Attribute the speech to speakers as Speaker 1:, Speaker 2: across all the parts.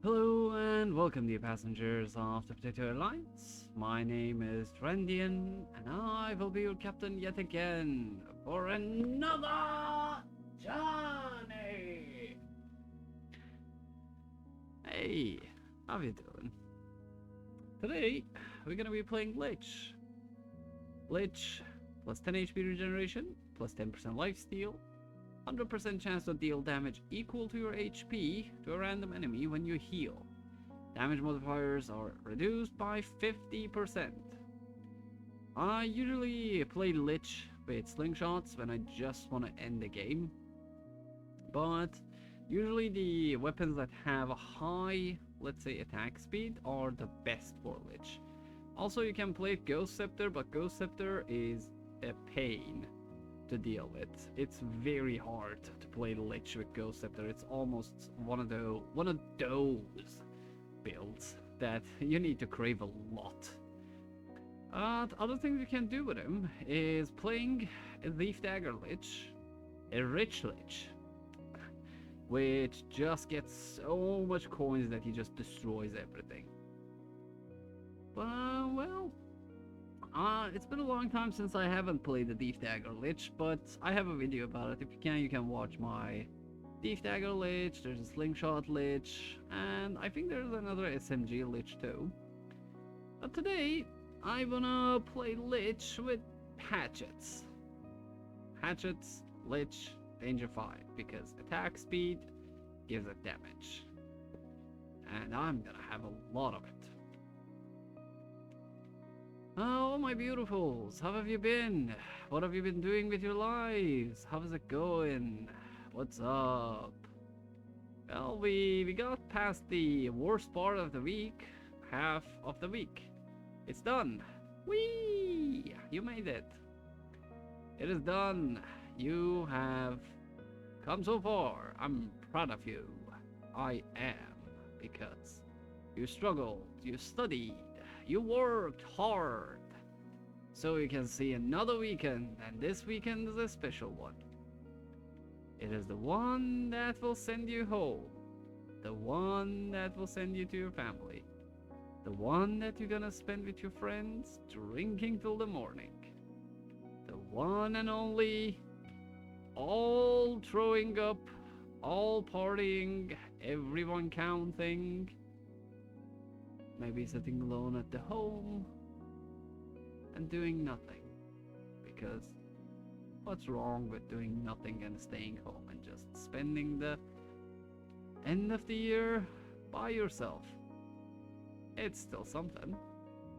Speaker 1: Hello and welcome dear passengers of the Potato Alliance. My name is SHREDDDDD and I will be your captain yet again for another journey. Hey, how you doing? Today we're gonna be playing Lich. Lich plus 10 HP regeneration, plus 10% lifesteal, 100% chance to deal damage equal to your HP to a random enemy when you heal. Damage modifiers are reduced by 50%. I usually play Lich with slingshots when I just want to end the game, but usually the weapons that have a high, let's say, attack speed are the best for Lich. Also, you can play Ghost Scepter, but Ghost Scepter is a pain to deal with. It's very hard to play Lich with Ghost Scepter. It's almost one of those builds that you need to crave a lot. The other thing you can do with him is playing a Leaf Dagger Lich, a Rich Lich, which just gets so much coins that he just destroys everything. But, well, it's been a long time since I haven't played the Leaf Dagger Lich, but I have a video about it. If you can watch my Leaf Dagger Lich, there's a Slingshot Lich, and I think there's another SMG Lich too. But today, I wanna play Lich with Hatchets. Hatchets, Lich, Danger 5, because attack speed gives it damage. And I'm gonna have a lot of it. Oh, my beautifuls, how have you been? What have you been doing with your lives? How's it going? What's up? Well, we got past the worst part of the week, half of the week. It's done. Whee! You made it. It is done. You have come so far. I'm proud of you. I am, because you struggled, you studied, you worked hard, so you can see another weekend, and this weekend is a special one. It is the one that will send you home, the one that will send you to your family, the one that you're gonna spend with your friends, drinking till the morning, the one and only, all throwing up, all partying, everyone counting, maybe sitting alone at the home and doing nothing. Because what's wrong with doing nothing and staying home and just spending the end of the year by yourself? It's still something.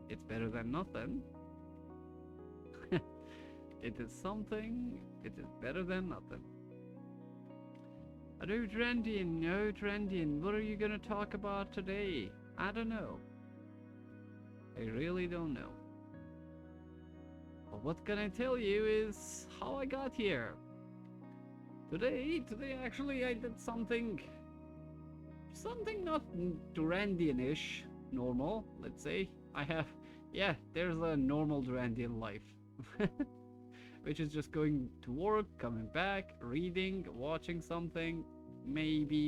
Speaker 1: It's better than nothing. It is something. It is better than nothing. Hello, Trendian. No, Trendian. What are you gonna talk about today? I don't know. I really don't know. But what can I tell you is how I got here. Today actually I did something not Durandian-ish, normal, let's say. There's a normal Durandian life. Which is just going to work, coming back, reading, watching something. Maybe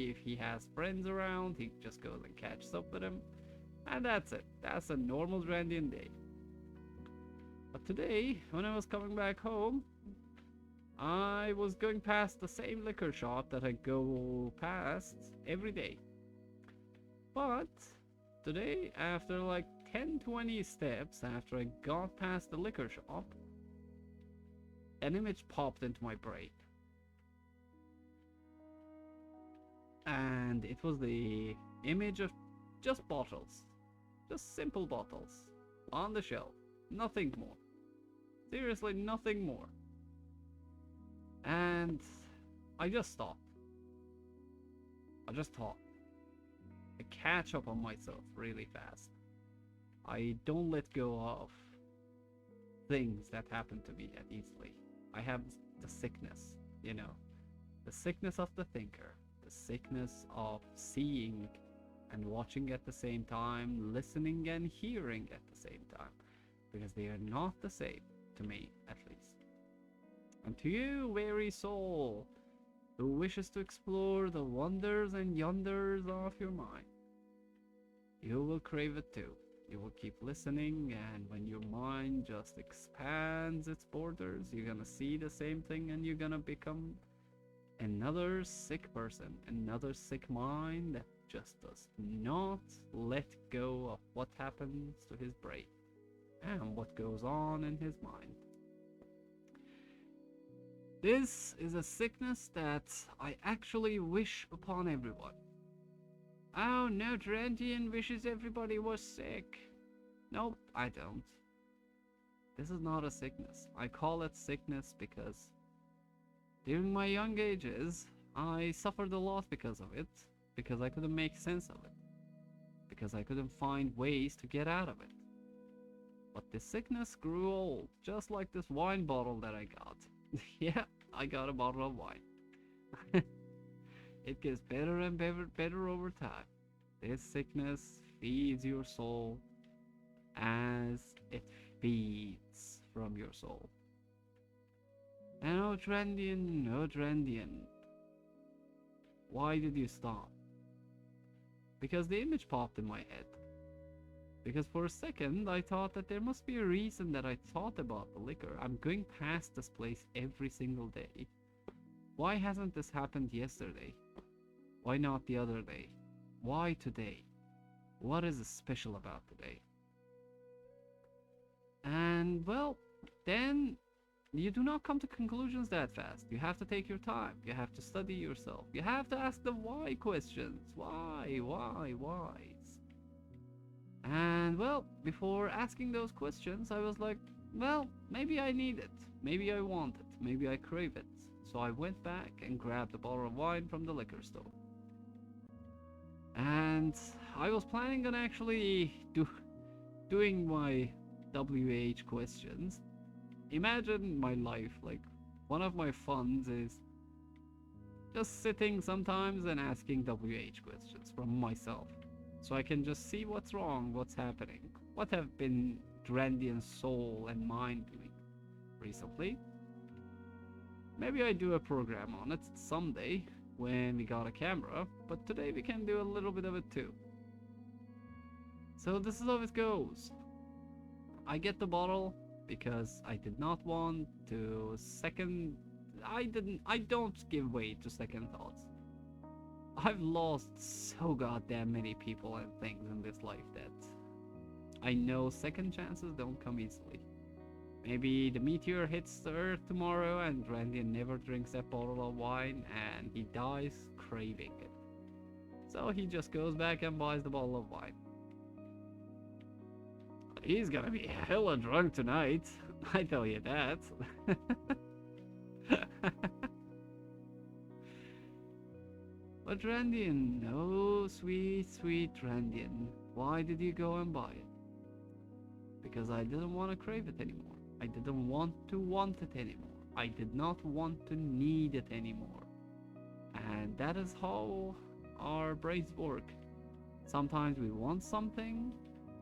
Speaker 1: if he has friends around, he just goes and catches up with them. And that's it. That's a normal Durandian day. But today, when I was coming back home, I was going past the same liquor shop that I go past every day. But today, after like 10-20 steps after I got past the liquor shop, an image popped into my brain. And it was the image of just bottles. Just simple bottles. On the shelf. Nothing more. Seriously, nothing more. And I just stopped. I just thought. I catch up on myself really fast. I don't let go of things that happen to me that easily. I have the sickness, you know. The sickness of the thinker. The sickness of seeing and watching at the same time, listening and hearing at the same time. Because they are not the same, to me at least. And to you, weary soul, who wishes to explore the wonders and yonders of your mind. You will crave it too. You will keep listening, and when your mind just expands its borders, you're gonna see the same thing and you're gonna become another sick person, another sick mind that just does not let go of what happens to his brain and what goes on in his mind. This is a sickness that I actually wish upon everyone. Oh no, Trendian wishes everybody was sick. Nope, I don't. This is not a sickness. I call it sickness because during my young ages, I suffered a lot because of it, because I couldn't make sense of it, because I couldn't find ways to get out of it. But this sickness grew old, just like this wine bottle that I got. Yeah, I got a bottle of wine. It gets better and better over time. This sickness feeds your soul as it feeds from your soul. And oh Trendian, why did you stop? Because the image popped in my head. Because for a second I thought that there must be a reason that I thought about the liquor. I'm going past this place every single day. Why hasn't this happened yesterday? Why not the other day? Why today? What is special about today? And well, then you do not come to conclusions that fast. You have to take your time. You have to study yourself. You have to ask the why questions. Why? And well, before asking those questions, I was like, well, maybe I need it. Maybe I want it. Maybe I crave it. So I went back and grabbed a bottle of wine from the liquor store. And I was planning on actually doing my WH questions. Imagine my life, like one of my funs is just sitting sometimes and asking WH questions from myself. So I can just see what's wrong, what's happening, what have been Drandian's soul and mind doing recently. Maybe I do a program on it someday when we got a camera, but today we can do a little bit of it too. So this is how it goes. I get the bottle because I did not want to I don't give way to second thoughts. I've lost so goddamn many people and things in this life that I know second chances don't come easily. Maybe the meteor hits the earth tomorrow and Randy never drinks that bottle of wine and he dies craving it. So he just goes back and buys the bottle of wine. He's gonna be hella drunk tonight, I tell you that. But Randian, oh sweet Randian, why did you go and buy it? Because I didn't want to crave it anymore. I didn't want to want it anymore. I did not want to need it anymore. And that is how our brains work. Sometimes we want something,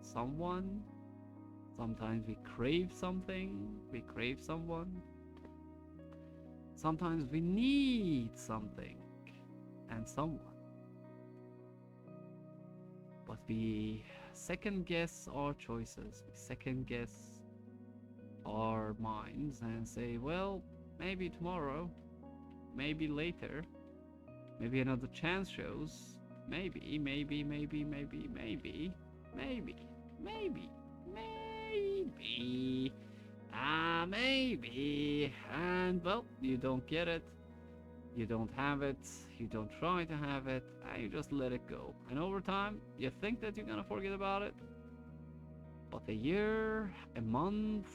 Speaker 1: someone. Sometimes we crave something, we crave someone. Sometimes we need something and someone. But we second guess our choices, we second guess our minds and say, well, maybe tomorrow, maybe later, maybe another chance shows, maybe, and well, you don't get it, you don't have it, you don't try to have it, and you just let it go. And over time, you think that you're gonna forget about it, but a year, a month,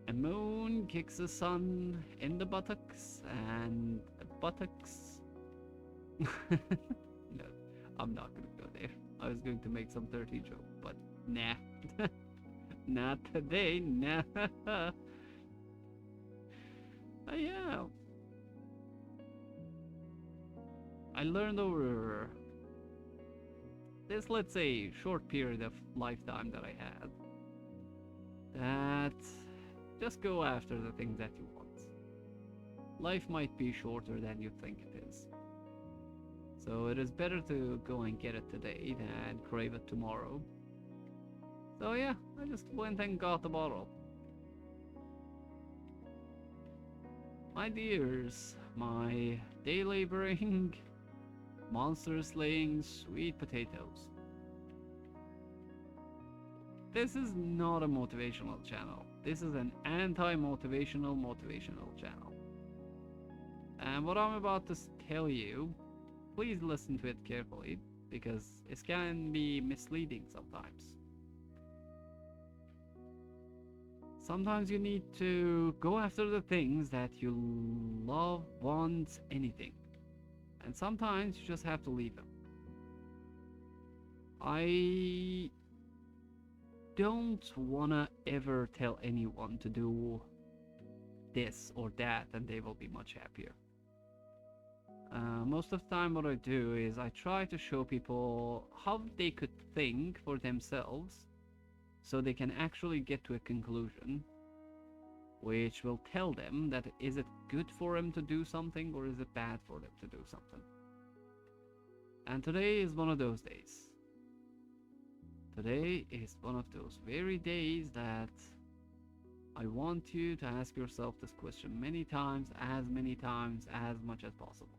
Speaker 1: a moon kicks the sun in the buttocks, and the buttocks... No, I'm not gonna go there. I was going to make some dirty joke, but nah. Not today, nah. Yeah. I learned over this, let's say, short period of lifetime that I had, that just go after the things that you want. life might be shorter than you think it is. So it is better to go and get it today than crave it tomorrow. So yeah, I just went and got the bottle. My dears, my day laboring, monster slaying sweet potatoes. This is not a motivational channel. This is an anti-motivational channel. And what I'm about to tell you, please listen to it carefully, because it can be misleading sometimes. Sometimes you need to go after the things that you love, want, anything. And sometimes you just have to leave them. I don't wanna ever tell anyone to do this or that and they will be much happier. Most of the time what I do is I try to show people how they could think for themselves so they can actually get to a conclusion which will tell them that is it good for them to do something or is it bad for them to do something. And today is one of those days. Today is one of those very days that I want you to ask yourself this question many times as much as possible.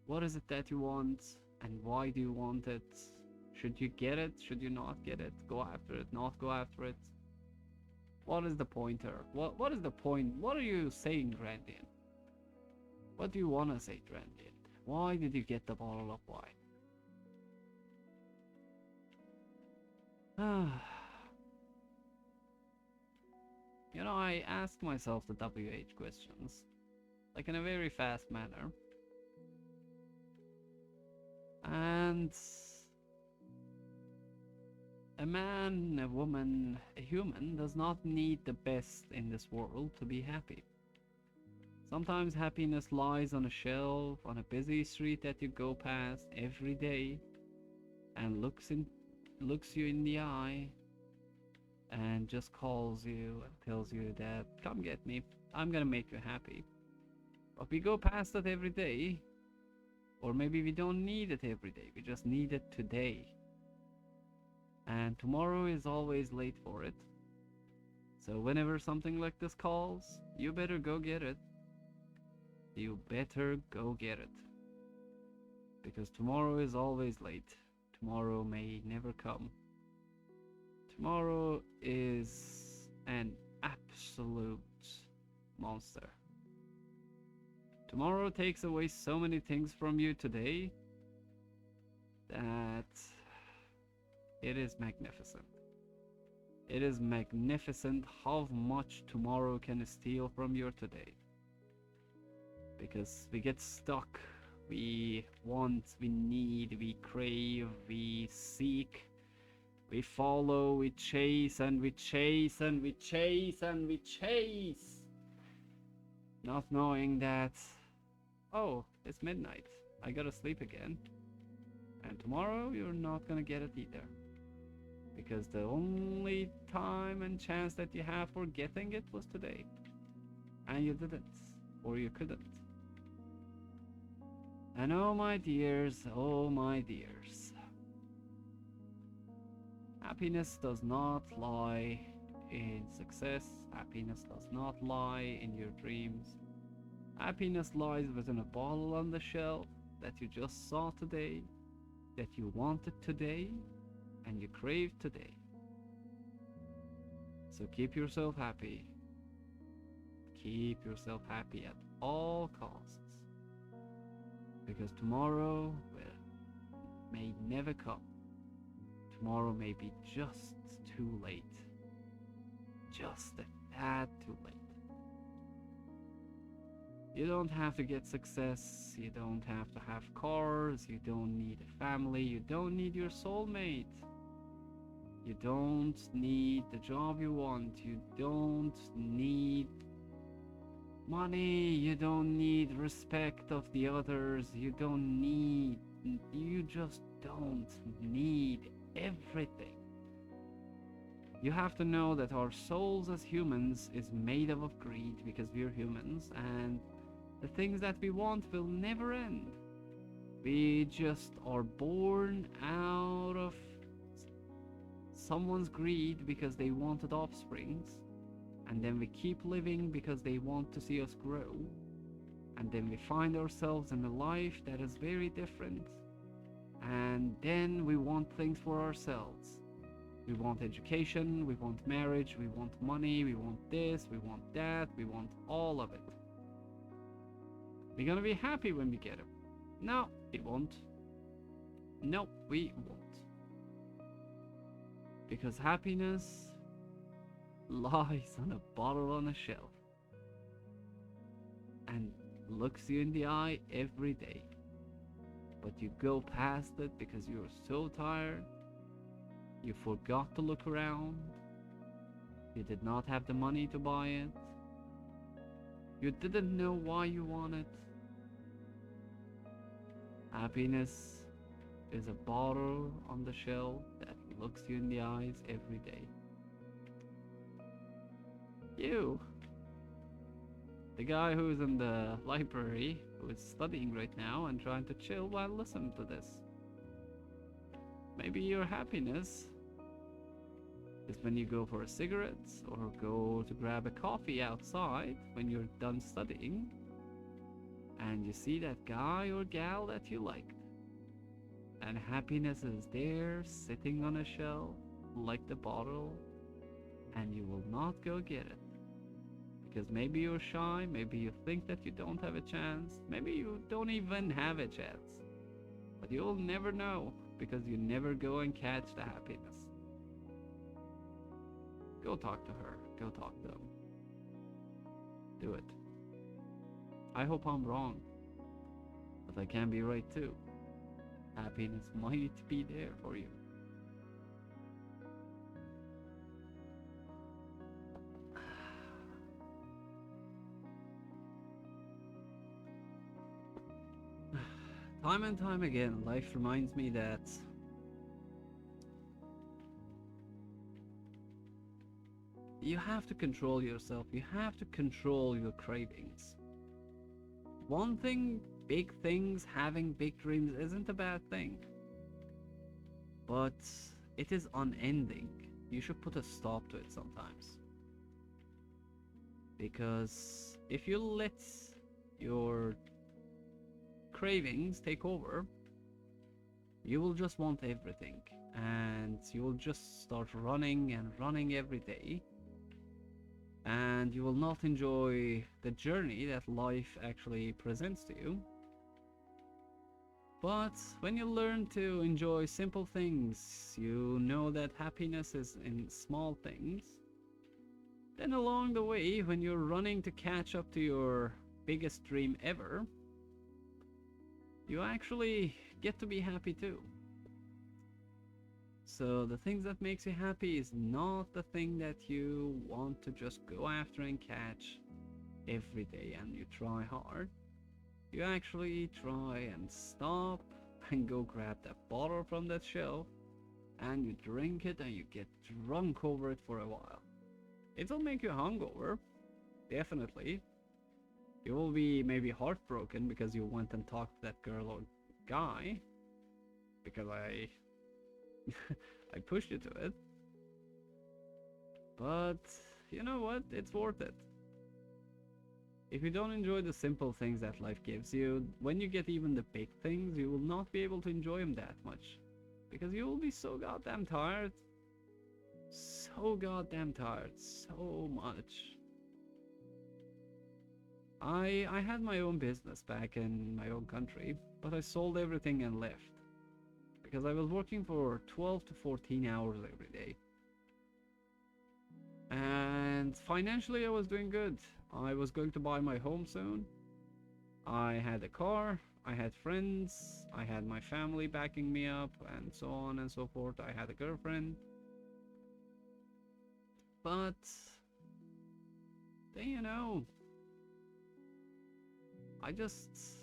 Speaker 1: What is it that you want and why do you want it? Should you get it? Should you not get it? Go after it, not go after it? What is the pointer? What is the point? What are you saying, Grandian? What do you want to say, Grandian? Why did you get the bottle of wine? You know, I ask myself the WH questions, like in a very fast manner. And a man, a woman, a human does not need the best in this world to be happy. Sometimes happiness lies on a shelf, on a busy street that you go past every day and looks you in the eye and just calls you and tells you that, come get me, I'm gonna make you happy. But we go past it every day, or maybe we don't need it every day, we just need it today. And tomorrow is always late for it. So whenever something like this calls, you better go get it. You better go get it. Because tomorrow is always late. Tomorrow may never come. Tomorrow is an absolute monster. Tomorrow takes away so many things from you today that it is magnificent. It is magnificent how much tomorrow can steal from your today. Because we get stuck, we want, we need, we crave, we seek, we follow, we chase, and we chase, and we chase, and we chase. Not knowing that, oh, it's midnight, I gotta sleep again. And tomorrow you're not gonna get it either. Because the only time and chance that you have for getting it was today. And you didn't, or you couldn't. And oh my dears, happiness does not lie in success. Happiness does not lie in your dreams. Happiness lies within a bottle on the shelf that you just saw today, that you wanted today, and you crave today. So keep yourself happy. Keep yourself happy at all costs. Because tomorrow may never come. Tomorrow may be just too late. Just a tad too late. You don't have to get success. You don't have to have cars. You don't need a family. You don't need your soulmate. You don't need the job you want. You don't need money. You don't need respect of the others. You just don't need everything. You have to know that our souls as humans is made up of greed because we're humans, and the things that we want will never end. We just are born out of someone's greed because they wanted offsprings, and then we keep living because they want to see us grow, and then we find ourselves in a life that is very different, and then we want things for ourselves. We want education, we want marriage, we want money, we want this, we want that, we want all of it. We're gonna be happy when we get it. No, we won't. No, we won't. Because happiness lies on a bottle on a shelf and looks you in the eye every day. But you go past it because you're so tired. You forgot to look around. You did not have the money to buy it. You didn't know why you want it. Happiness is a bottle on the shelf that looks you in the eyes every day. You, the guy who's in the library, who is studying right now and trying to chill while listening to this. Maybe your happiness is when you go for a cigarette or go to grab a coffee outside when you're done studying and you see that guy or gal that you liked. And happiness is there sitting on a shelf like the bottle, and you will not go get it. Because maybe you're shy, maybe you think that you don't have a chance, maybe you don't even have a chance. But you'll never know because you never go and catch the happiness. Go talk to her, go talk to them. Do it. I hope I'm wrong, but I can be right too. Happiness might be there for you. Time and time again, life reminds me that you have to control yourself. You have to control your cravings. Wanting big things, having big dreams isn't a bad thing. But it is unending. You should put a stop to it sometimes. Because if you let your cravings take over, you will just want everything. And you will just start running and running every day. And you will not enjoy the journey that life actually presents to you. But when you learn to enjoy simple things, you know that happiness is in small things. Then along the way, when you're running to catch up to your biggest dream ever, you actually get to be happy too. So the things that makes you happy is not the thing that you want to just go after and catch every day and you try hard. You actually try and stop and go grab that bottle from that shelf and you drink it and you get drunk over it for a while. It'll make you hungover, definitely. You will be maybe heartbroken because you went and talked to that girl or guy, because I pushed you to it. But you know what? It's worth it. If you don't enjoy the simple things that life gives you, when you get even the big things, you will not be able to enjoy them that much. Because you will be so goddamn tired. So goddamn tired. So much. I had my own business back in my own country, but I sold everything and left. Because I was working for 12 to 14 hours every day. And financially I was doing good. I was going to buy my home soon. I had a car, I had friends, I had my family backing me up, and so on and so forth. I had a girlfriend. But then, you know, I just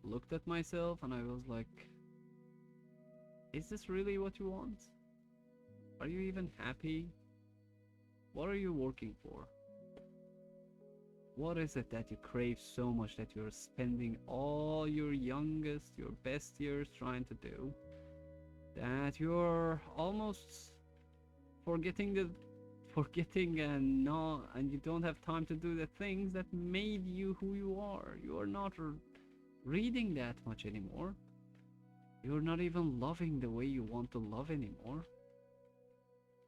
Speaker 1: looked at myself and I was like, is this really what you want? Are you even happy? What are you working for? What is it that you crave so much that you're spending all your youngest, your best years trying to do, that you're almost forgetting and you don't have time to do the things that made you who you are. You are not reading that much anymore. You're not even loving the way you want to love anymore.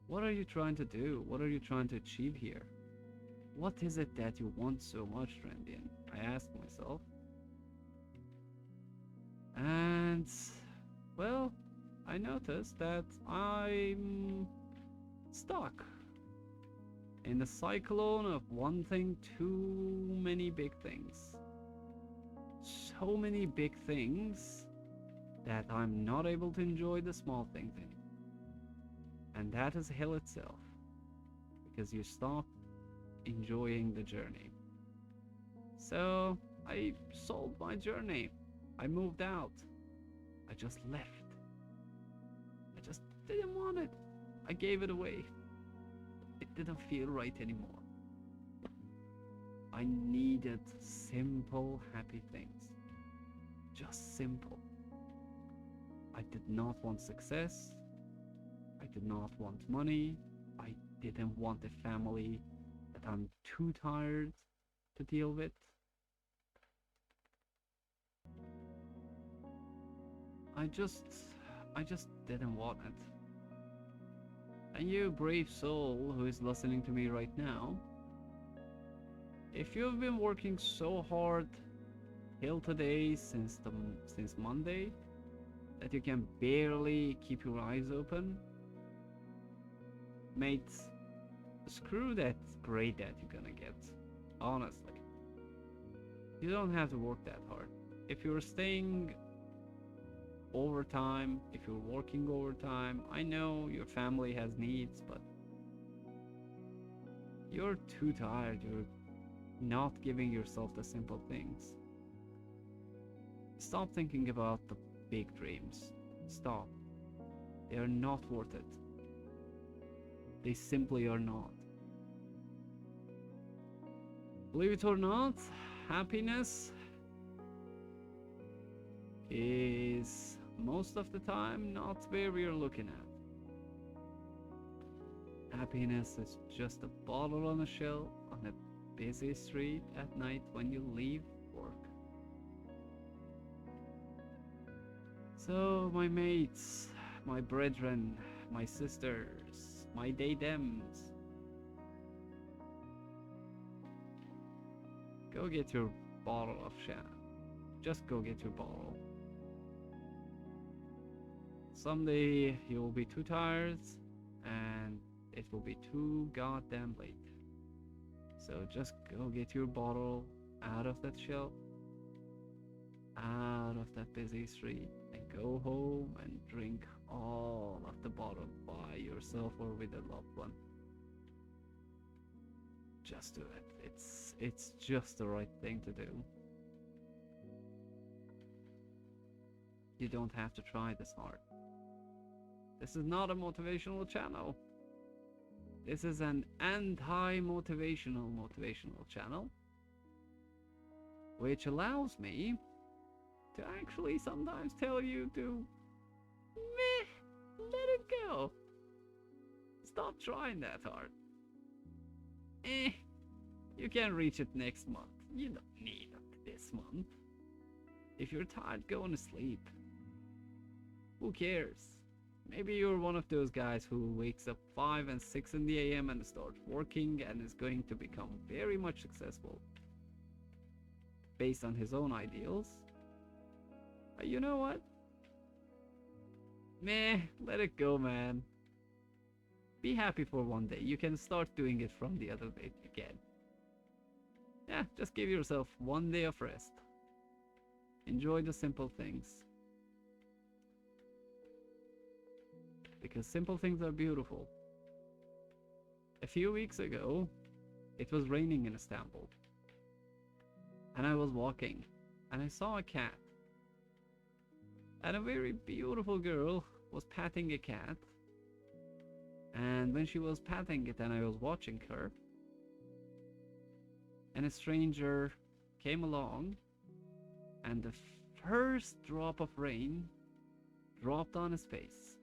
Speaker 1: What are you trying to do? What are you trying to achieve here? What is it that you want so much, Trendian? I asked myself. And, well, I noticed that I'm stuck in the cyclone of wanting too many big things. So many big things that I'm not able to enjoy the small things anymore. And that is hell itself, because you stop enjoying the journey. So I sold my journey. I moved out. I just left. I just didn't want it. I gave it away. It didn't feel right anymore. I needed simple, happy things. Just simple. I did not want success. I did not want money. I didn't want a family that I'm too tired to deal with. I just didn't want it. And you brave soul who is listening to me right now, if you've been working so hard till today since Monday that you can barely keep your eyes open, mate, screw that grade that you're gonna get. Honestly, you don't have to work that hard. If you're staying overtime, if you're working overtime, I know your family has needs, but you're too tired. You're not giving yourself the simple things. Stop thinking about the big dreams. Stop. They are not worth it. They simply are not. Believe it or not, happiness is most of the time not where we are looking at. Happiness is just a bottle on a shelf on a busy street at night when you leave work. So my mates, my brethren, my sisters, my they-thems, go get your bottle of sham. Just go get your bottle. Someday you will be too tired and it will be too goddamn late. So just go get your bottle out of that shelf, out of that busy street, and go home and drink all of the bottle by yourself or with a loved one. Just do it. It's just the right thing to do. You don't have to try this hard. This is not a motivational channel. This is an anti-motivational channel, which allows me to actually sometimes tell you to let it go. Stop trying that hard. You can reach it next month. You don't need it this month. If you're tired, go to sleep. Who cares? Maybe you're one of those guys who wakes up 5 and 6 in the AM and starts working and is going to become very much successful based on his own ideals. But you know what? Let it go, man. Be happy for one day. You can start doing it from the other day again. Yeah, just give yourself one day of rest. Enjoy the simple things. Because simple things are beautiful. A few weeks ago, it was raining in Istanbul. And I was walking, and I saw a cat. And a very beautiful girl was patting a cat. And when she was patting it and I was watching her, and a stranger came along, and the first drop of rain dropped on his face.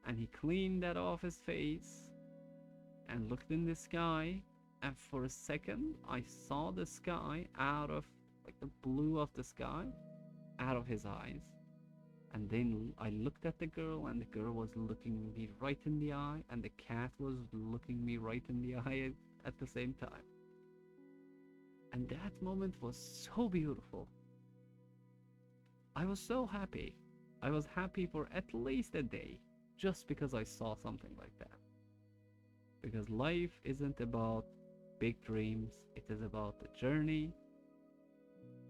Speaker 1: And he cleaned that off his face and looked in the sky. And for a second, I saw the sky out of, like the blue of the sky, out of his eyes. And then I looked at the girl, and the girl was looking me right in the eye, and the cat was looking me right in the eye at the same time. And that moment was so beautiful. I was so happy. I was happy for at least a day, just because I saw something like that. Because life isn't about big dreams, it is about the journey.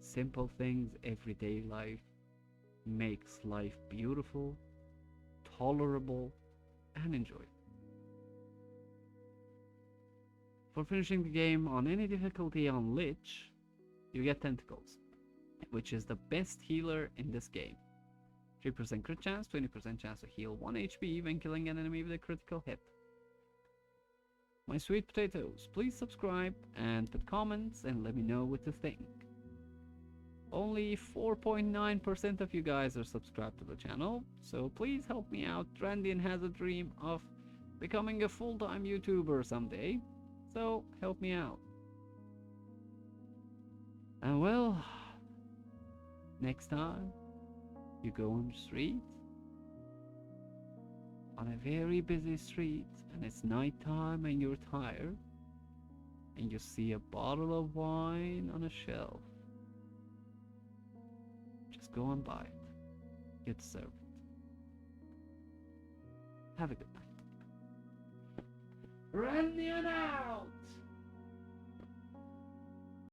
Speaker 1: Simple things, everyday life makes life beautiful, tolerable, and enjoyable. For finishing the game on any difficulty on Lich, you get Tentacles, which is the best healer in this game. 3% crit chance, 20% chance to heal 1 HP when killing an enemy with a critical hit. My sweet potatoes, please subscribe and put comments and let me know what you think. Only 4.9% of you guys are subscribed to the channel, so please help me out. Randian has a dream of becoming a full-time YouTuber someday, so help me out. And well, next time you go on the street, on a very busy street, and it's nighttime and you're tired, and you see a bottle of wine on a shelf, just go and buy it. You deserve it. Have a good night. Randian out!